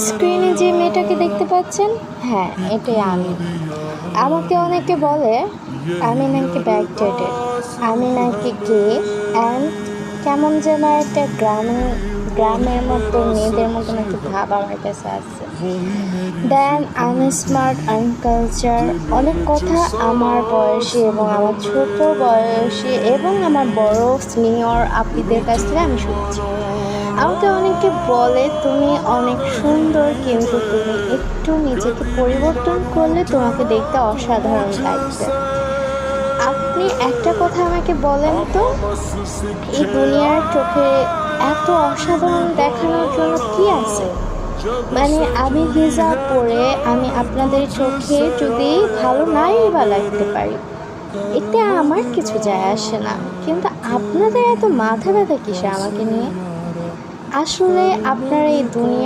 স্ক্রিনে যে মেয়েটাকে দেখতে পাচ্ছেন, হ্যাঁ এটাই আমি। আমাকে অনেকে বলে আমি নাকি ব্যাকডেটেড, আমি নাকি গে, অ্যান্ড কেমন যেন একটা গ্রামের মতো মেয়েদের মতো নাকি ভাব আমার কাছে আছে। দেন আমি স্মার্ট আনকালচার, অনেক কথা আমার বয়সী এবং আমার ছোট বয়সী এবং আমার বড় সিনিয়র আপুদের কাছ থেকে আমি শুনছি। আমাকে অনেকে বলে তুমি অনেক সুন্দর, কিন্তু তুমি একটু নিজেকে পরিবর্তন করলে তোমাকে দেখতে অসাধারণ লাগবে। আপনি একটা কথা আমাকে বলেন তো, এই দুনিয়ার চোখে এত অসাধারণ দেখানোর জন্য কি আছে? মানে আমি হিজাব পরে আমি আপনাদের চোখে যদি ভালো নাই বা লাগতে পারি, এতে আমার কিছু যায় আসে না, কিন্তু আপনাদের এত মাথা ব্যথা কিসে আমাকে নিয়ে? আসলে আপনারা এই দুনিয়া